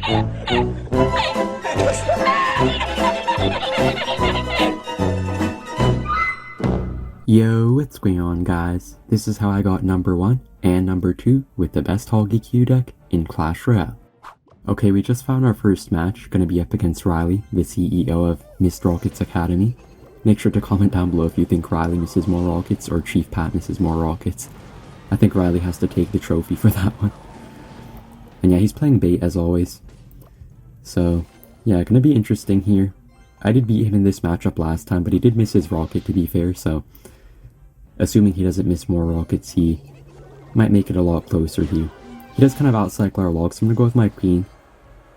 Yo, what's going on guys? This is how I got number 1 and number 2 with the best Hoggy Q deck in Clash Royale. Okay, we just found our first match, gonna be up against Riley, the CEO of Missed Rockets Academy. Make sure to comment down below if you think Riley misses more rockets or Chief Pat misses more rockets. I think Riley has to take the trophy for that one. And yeah, he's playing bait as always. So, yeah, gonna be interesting here. I did beat him in this matchup last time, but he did miss his rocket to be fair, so assuming he doesn't miss more rockets, he might make it a lot closer here. He does kind of outcycle our log, so I'm gonna go with my queen.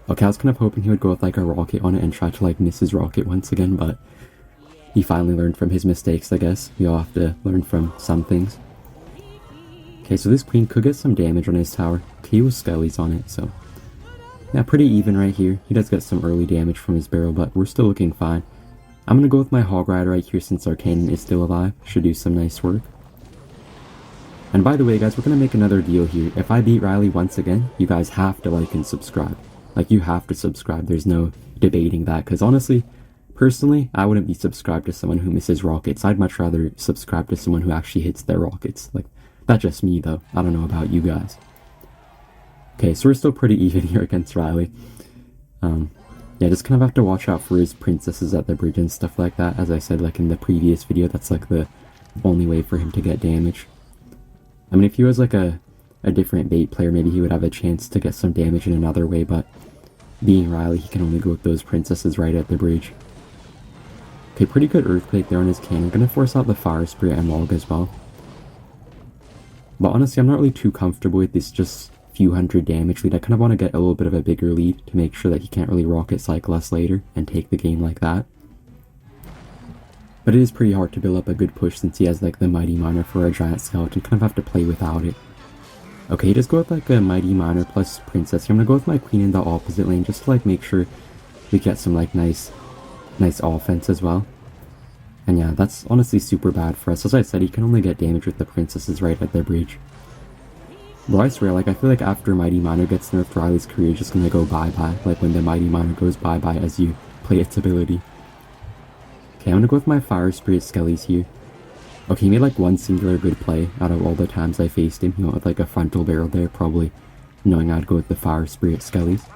Okay, I was kind of hoping he would go with like a rocket on it and try to like miss his rocket once again, but he finally learned from his mistakes, I guess. We all have to learn from some things. Okay, so this queen could get some damage on his tower. Okay, he was skellies on it, so yeah, pretty even right here. He does get some early damage from his barrel, but we're still looking fine. I'm gonna go with my Hog Rider right here since our cannon is still alive. Should do some nice work. And by the way guys, we're gonna make another deal here. If I beat Riley once again, you guys have to like and subscribe. Like, you have to subscribe. There's no debating that, because honestly, personally, I wouldn't be subscribed to someone who misses rockets. I'd much rather subscribe to someone who actually hits their rockets. Like, that's just me though. I don't know about you guys. Okay, so we're still pretty even here against Riley. Yeah, just kind of have to watch out for his princesses at the bridge and stuff like that. As I said, like in the previous video, that's like the only way for him to get damage. I mean, if he was like a different bait player, maybe he would have a chance to get some damage in another way, but being Riley, he can only go with those princesses right at the bridge. Okay, pretty good earthquake there on his cannon. Gonna force out the fire spirit and log as well. But honestly, I'm not really too comfortable with this just few hundred damage lead. I kind of want to get a little bit of a bigger lead to make sure that he can't really rocket cycle us later and take the game like that. But it is pretty hard to build up a good push since he has like the Mighty Miner for a giant skeleton. Kind of have to play without it. Okay, just go with like a Mighty Miner plus Princess here. I'm gonna go with my queen in the opposite lane just to like make sure we get some like nice offense as well. And yeah, that's honestly super bad for us. As I said, he can only get damage with the princesses right at their bridge. Bro, I swear, like, I feel like after Mighty Miner gets nerfed, Riley's career is just gonna go bye-bye. Like, when the Mighty Miner goes bye-bye as you play its ability. Okay, I'm gonna go with my Fire Spirit Skellies here. Okay, he made like one singular good play out of all the times I faced him. He went with like a frontal barrel there, probably knowing I'd go with the Fire Spirit Skellies.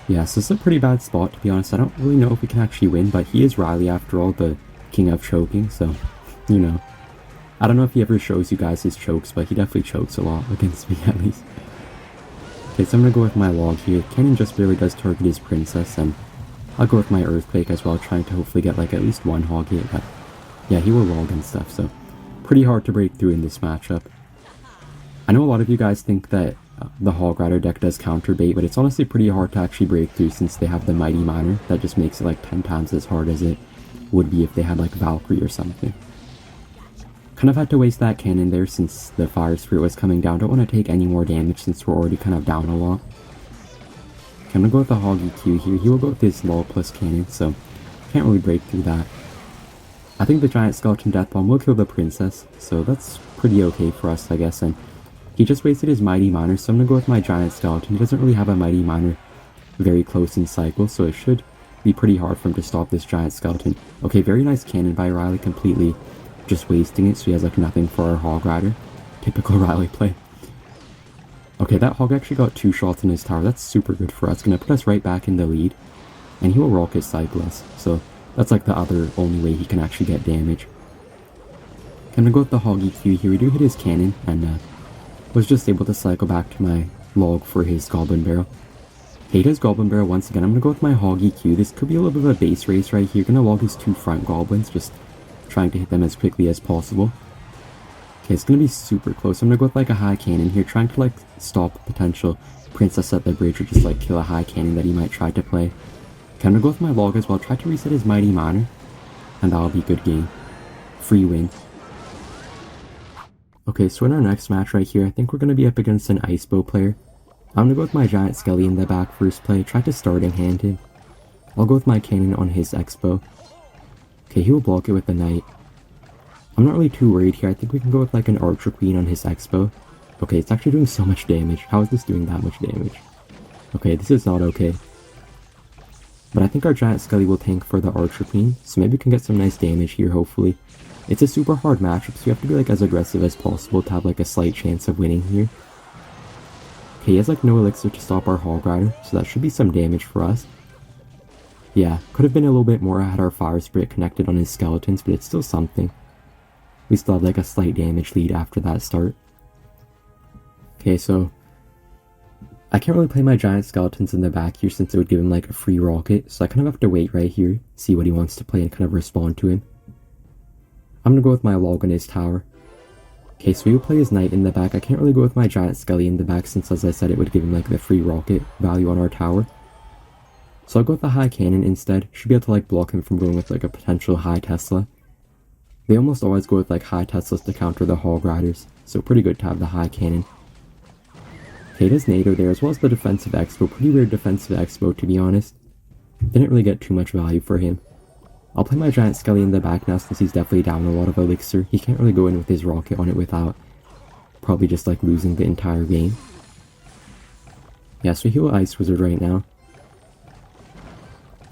Yeah, so this is a pretty bad spot, to be honest. I don't really know if we can actually win, but he is Riley after all, the king of choking, so, you know. I don't know if he ever shows you guys his chokes, but he definitely chokes a lot against me at least. Okay, so I'm gonna go with my log here. Cannon just barely does target his princess, and I'll go with my earthquake as well, trying to hopefully get like at least one hog hit, but yeah, he will log and stuff, so pretty hard to break through in this matchup. I know a lot of you guys think that the Hog Rider deck does counter bait, but it's honestly pretty hard to actually break through since they have the Mighty Miner. That just makes it like 10 times as hard as it would be if they had like Valkyrie or something. Kind of had to waste that cannon there since the Fire Spirit was coming down. Don't want to take any more damage since we're already kind of down a lot. Okay, I'm gonna go with the Hoggy Q here. He will go with his Lol plus cannon, so can't really break through that. I think the Giant Skeleton Death Bomb will kill the Princess, so that's pretty okay for us, I guess. And he just wasted his Mighty Miner, so I'm gonna go with my Giant Skeleton. He doesn't really have a Mighty Miner very close in cycle, so it should be pretty hard for him to stop this Giant Skeleton. Okay, very nice cannon by Riley, completely just wasting it, so he has like nothing for our Hog Rider. Typical Riley play. Okay, that Hog actually got 2 shots in his tower. That's super good for us. Gonna put us right back in the lead. And he will rocket cycle us, so that's like the other only way he can actually get damage. I'm gonna go with the Hoggy Q here. We do hit his cannon, and was just able to cycle back to my log for his Goblin Barrel. Okay, he does Goblin Barrel once again. I'm gonna go with my Hoggy Q. This could be a little bit of a base race right here. Gonna log his 2 front Goblins, just trying to hit them as quickly as possible. Okay, it's gonna be super close. I'm gonna go with like a high cannon here, trying to like stop a potential princess at the bridge or just like kill a high cannon that he might try to play. Okay, I'm gonna go with my log as well, try to reset his Mighty Miner, and that'll be a good game. Free win. Okay, so in our next match right here, I think we're gonna be up against an Ice Bow player. I'm gonna go with my Giant Skelly in the back first play, try to starting hand him. I'll go with my cannon on his X-Bow. Okay, he will block it with the Knight. I'm not really too worried here. I think we can go with like an Archer Queen on his X-Bow. Okay, it's actually doing so much damage. How is this doing that much damage? Okay, this is not okay. But I think our Giant Skelly will tank for the Archer Queen, so maybe we can get some nice damage here, hopefully. It's a super hard matchup, so we have to be like as aggressive as possible to have like a slight chance of winning here. Okay, he has like no elixir to stop our Hog Rider, so that should be some damage for us. Yeah, could have been a little bit more had our Fire Spirit connected on his skeletons, but it's still something. We still have like a slight damage lead after that start. Okay, so I can't really play my giant skeletons in the back here since it would give him like a free rocket, so I kind of have to wait right here, see what he wants to play and kind of respond to him. I'm gonna go with my log on his tower. Okay, so he will play his knight in the back. I can't really go with my giant skelly in the back since, as I said, it would give him like the free rocket value on our tower. So I'll go with the high cannon instead. Should be able to like block him from going with like a potential high Tesla. They almost always go with like high Teslas to counter the Hog Riders, so pretty good to have the high cannon. Okay, it is NATO there, as well as the defensive expo. Pretty weird defensive expo, to be honest. Didn't really get too much value for him. I'll play my giant skelly in the back now since he's definitely down a lot of elixir. He can't really go in with his rocket on it without probably just like losing the entire game. Yeah, so he will Ice Wizard right now.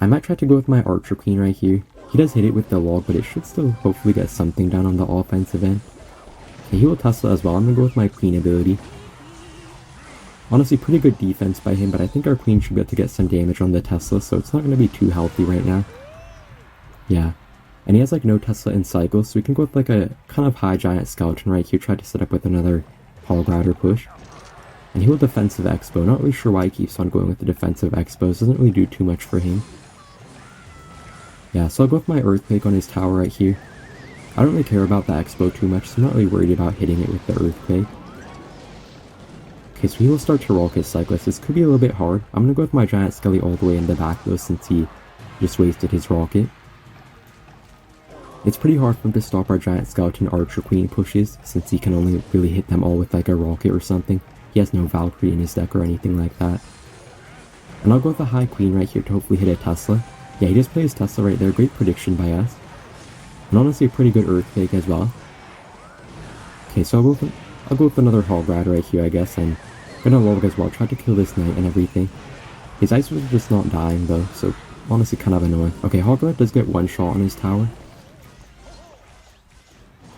I might try to go with my Archer Queen right here. He does hit it with the log, but it should still hopefully get something done on the offensive end. Okay, he will Tesla as well. I'm gonna go with my Queen ability. Honestly, pretty good defense by him, but I think our Queen should be able to get some damage on the Tesla, so it's not going to be too healthy right now. Yeah. And he has like no Tesla in cycle, so we can go with like a kind of high giant skeleton right here, try to set up with another Hog Rider push. And he will defensive expo. Not really sure why he keeps on going with the defensive expos. Doesn't really do too much for him. Yeah, so I'll go with my Earthquake on his tower right here. I don't really care about the expo too much, so I'm not really worried about hitting it with the Earthquake. Okay, so he will start to rocket Cyclist. This could be a little bit hard. I'm gonna go with my giant skelly all the way in the back though, since he just wasted his rocket. It's pretty hard for him to stop our giant skeleton Archer Queen pushes, since he can only really hit them all with like a rocket or something. He has no Valkyrie in his deck or anything like that. And I'll go with the high Queen right here to hopefully hit a Tesla. Yeah, he just plays Tesla right there. Great prediction by us. And honestly a pretty good Earthquake as well. Okay, so I'll go with another Hog Rider right here, I guess, and gonna log as well, try to kill this knight and everything. His Ice Wizard just not dying though, so honestly kind of annoying. Okay, Hog Rider does get one shot on his tower.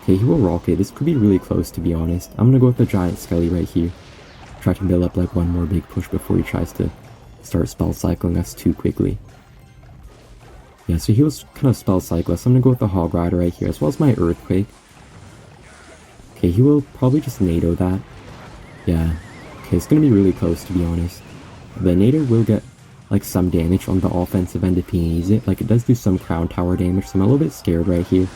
Okay, he will rocket. This could be really close, to be honest. I'm gonna go with the giant skelly right here. Try to build up like one more big push before he tries to start spell cycling us too quickly. Yeah, so he was kind of spell cyclist. I'm gonna go with the Hog Rider right here, as well as my Earthquake. Okay, he will probably just NATO that. Yeah. Okay, it's gonna be really close, to be honest. The NATO will get like some damage on the offensive end if he needs it. Like, it does do some crown tower damage, so I'm a little bit scared right here.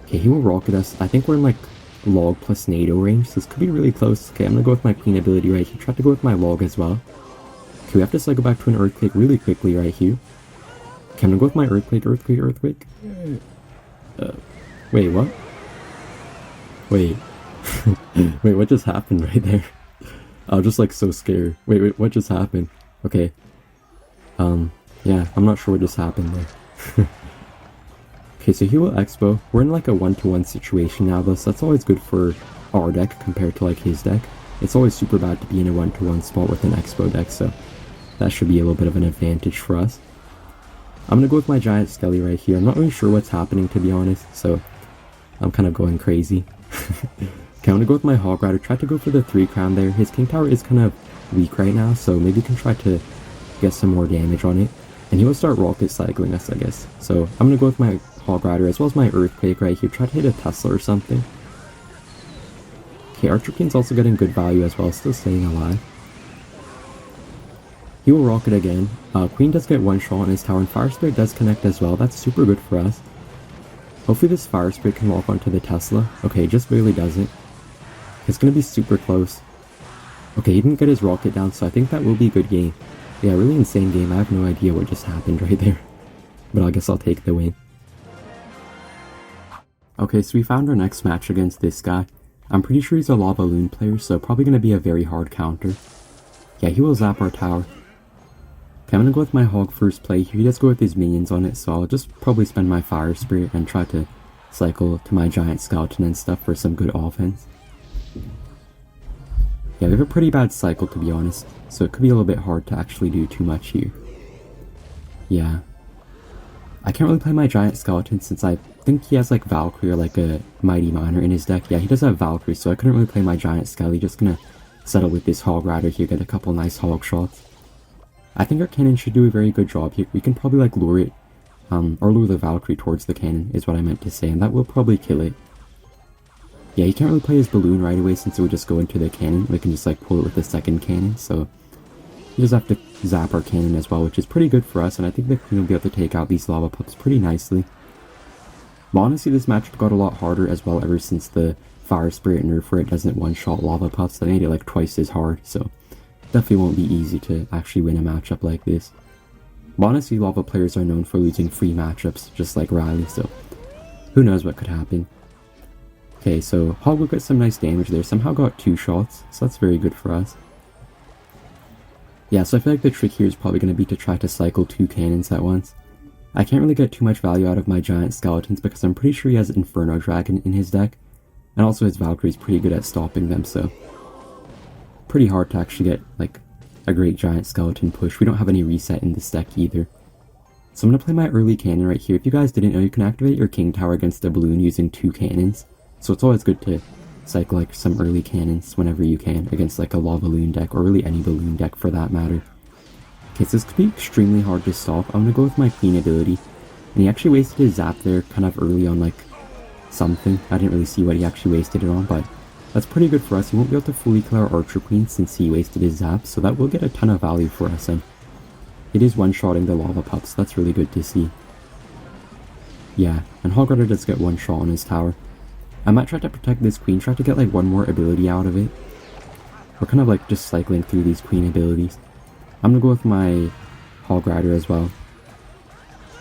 Okay, he will rocket us. I think we're in like log plus NATO range, so this could be really close. Okay, I'm gonna go with my Queen ability right here. Try to go with my log as well. Okay, we have to cycle back to an Earthquake really quickly right here. Okay, I'm gonna go with my Earthquake. Wait, what? Wait. Wait, what just happened right there? I was just like so scared. Wait, what just happened? Okay. Yeah, I'm not sure what just happened there. Okay, so he will Expo. We're in like a 1-to-1 situation now though, so that's always good for our deck compared to like his deck. It's always super bad to be in a 1-to-1 spot with an Expo deck, so that should be a little bit of an advantage for us. I'm gonna go with my giant skelly right here. I'm not really sure what's happening, to be honest, so I'm kind of going crazy. Okay, I'm gonna go with my Hog Rider. Try to go for the 3 crown there. His King Tower is kind of weak right now, so maybe we can try to get some more damage on it. And he will start rocket cycling us, I guess. So I'm gonna go with my Hog Rider as well as my Earthquake right here. Try to hit a Tesla or something. Okay, Archer Queen's also getting good value as well, still staying alive. He will rocket again. Queen does get one shot on his tower, and Fire Spirit does connect as well. That's super good for us. Hopefully this Fire Spirit can lock onto the Tesla. Okay, it just barely doesn't. It's gonna be super close. Okay, he didn't get his rocket down, so I think that will be a good game. Yeah, really insane game. I have no idea what just happened right there. But I guess I'll take the win. Okay, so we found our next match against this guy. I'm pretty sure he's a Lava Loon player, so probably gonna be a very hard counter. Yeah, he will zap our tower. Okay, I'm gonna go with my Hog first play here. He does go with his minions on it, so I'll just probably spend my Fire Spirit and try to cycle to my Giant Skeleton and stuff for some good offense. Yeah, we have a pretty bad cycle, to be honest, so it could be a little bit hard to actually do too much here. Yeah. I can't really play my giant skeleton since I think he has like Valkyrie or like a Mighty Miner in his deck. Yeah, he does have Valkyrie, so I couldn't really play my giant skelly. Just gonna settle with this Hog Rider here, get a couple nice hog shots. I think our cannon should do a very good job here. We can probably like lure it, or lure the Valkyrie towards the cannon is what I meant to say, and that will probably kill it. Yeah, he can't really play his balloon right away since it would just go into the cannon. We can just like pull it with the second cannon, so you just have to zap our cannon as well, which is pretty good for us, and I think the queen will be able to take out these Lavapuffs pretty nicely. But honestly, this matchup got a lot harder as well ever since the Fire Spirit nerf where it doesn't one-shot Lavapuffs. That made it like twice as hard, so definitely won't be easy to actually win a matchup like this. But honestly, Lava players are known for losing free matchups, just like Riley, so who knows what could happen. Okay, so Hog will get some nice damage there, somehow got 2 shots, so that's very good for us. Yeah, so I feel like the trick here is probably going to be to try to cycle 2 cannons at once. I can't really get too much value out of my giant skeletons because I'm pretty sure he has Inferno Dragon in his deck, and also his Valkyrie is pretty good at stopping them, so pretty hard to actually get like a great giant skeleton push. We don't have any reset in this deck either. So I'm going to play my early cannon right here. If you guys didn't know, you can activate your King Tower against a balloon using 2 cannons. So it's always good to cycle like some early cannons whenever you can against like a Lavaloon deck, or really any balloon deck for that matter. Okay, so this could be extremely hard to stop. I'm gonna go with my Queen ability. And he actually wasted his zap there kind of early on like something. I didn't really see what he actually wasted it on, but that's pretty good for us. He won't be able to fully kill our Archer Queen since he wasted his zap, so that will get a ton of value for us, and it is one-shotting the Lavapuffs. That's really good to see. Yeah, and Hog Rider does get 1 shot on his tower. I might try to protect this queen, try to get like 1 more ability out of it. We're kind of like just cycling through these queen abilities. I'm gonna go with my Hog Rider as well.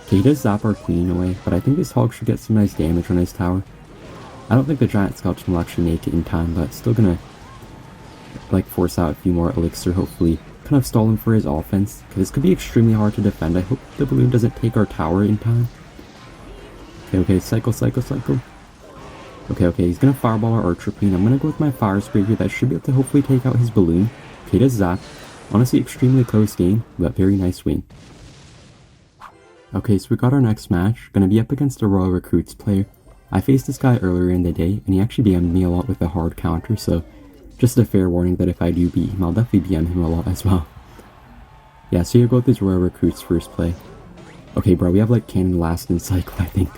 Okay, he does zap our queen away, but I think this hog should get some nice damage on his tower. I don't think the giant skeleton will actually make it in time, but still gonna like force out a few more elixir, hopefully kind of stall him for his offense, because this could be extremely hard to defend. I hope the balloon doesn't take our tower in time. Okay, cycle. Okay, he's gonna fireball our Archer Queen. I'm gonna go with my Fire Spirit here. That should be able to hopefully take out his balloon. Okay, does zap. Honestly, extremely close game, but very nice win. Okay, so we got our next match. Gonna be up against a Royal Recruits player. I faced this guy earlier in the day, and he actually BM'd me a lot with a hard counter, so just a fair warning that if I do beat him, I'll definitely BM him a lot as well. Yeah, so here go with this Royal Recruits first play. Okay, bro, we have like cannon last in cycle, I think.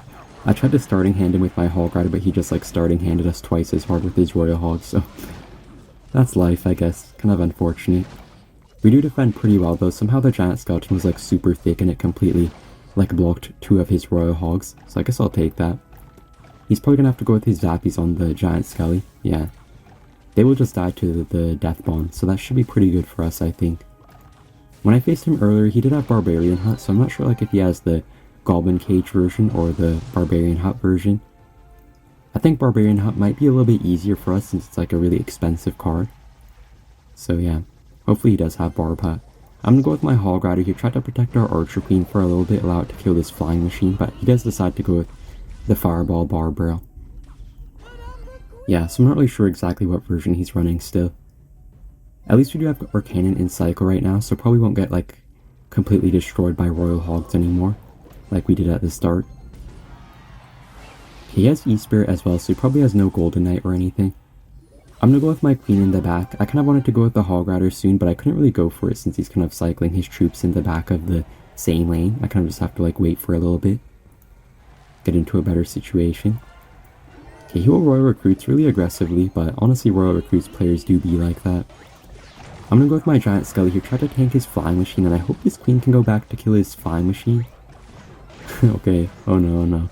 I tried to starting hand him with my Hog Rider, but he just like starting handed us twice as hard with his Royal Hog, so that's life, I guess. Kind of unfortunate. We do defend pretty well though. Somehow the giant skeleton was like super thick and it completely like blocked 2 of his Royal Hogs, so I guess I'll take that. He's probably gonna have to go with his Zappies on the giant skelly. Yeah. They will just die to the Death Bond, so that should be pretty good for us, I think. When I faced him earlier, he did have Barbarian Hut, so I'm not sure like if he has the Goblin Cage version or the Barbarian Hut version. I think Barbarian Hut might be a little bit easier for us since it's like a really expensive card. So yeah, hopefully he does have Barb Hut. I'm gonna go with my Hog Rider here, try to protect our Archer Queen for a little bit, allow it to kill this flying machine, but he does decide to go with the Fireball Barb Barrel. Yeah, so I'm not really sure exactly what version he's running still. At least we do have our cannon in cycle right now, so probably won't get like completely destroyed by Royal Hogs anymore, like we did at the start. He has E-Spirit as well, so he probably has no Golden Knight or anything. I'm gonna go with my Queen in the back. I kind of wanted to go with the Hog Rider soon, but I couldn't really go for it since he's kind of cycling his troops in the back of the same lane. I kind of just have to like wait for a little bit, get into a better situation. Okay, he will Royal Recruits really aggressively, but honestly Royal Recruits players do be like that. I'm gonna go with my Giant Skelly here, try to tank his Flying Machine, and I hope this Queen can go back to kill his Flying Machine. Okay, oh no, oh no.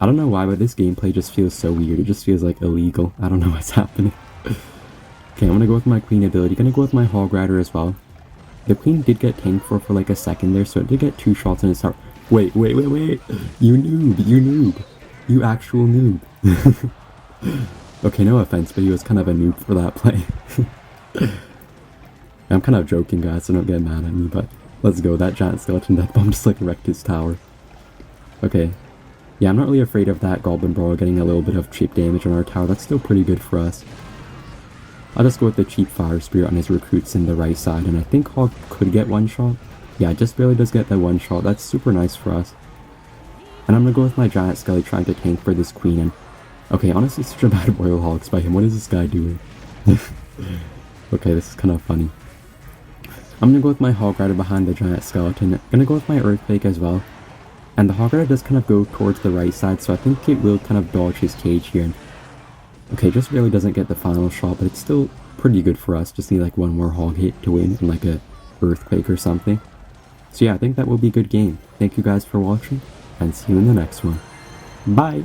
I don't know why, but this gameplay just feels so weird. It just feels like illegal. I don't know what's happening. Okay, I'm gonna go with my Queen ability. Gonna go with my Hog Rider as well. The Queen did get tanked for like a second there, so it did get 2 shots in his tower. Wait. You noob. You actual noob. Okay, no offense, but he was kind of a noob for that play. I'm kind of joking, guys, so don't get mad at me, but let's go. That Giant Skeleton Death Bomb just like wrecked his tower. Okay. Yeah, I'm not really afraid of that Goblin Brawler getting a little bit of chip damage on our tower. That's still pretty good for us. I'll just go with the cheap Fire Spirit on his recruits in the right side, and I think Hog could get one shot. Yeah, just barely does get that one shot. That's super nice for us. And I'm gonna go with my Giant Skelly trying to tank for this Queen, and okay, honestly, such a bad Royal Hogs by him. What is this guy doing? Okay, this is kind of funny. I'm gonna go with my Hog Rider behind the Giant Skeleton. I'm gonna go with my Earthquake as well. And the Hog Rider does kind of go towards the right side, so I think it will kind of dodge his cage here. And okay, just really doesn't get the final shot, but it's still pretty good for us. Just need like one more Hog hit to win, and like a Earthquake or something. So yeah, I think that will be a good game. Thank you guys for watching, and see you in the next one. Bye!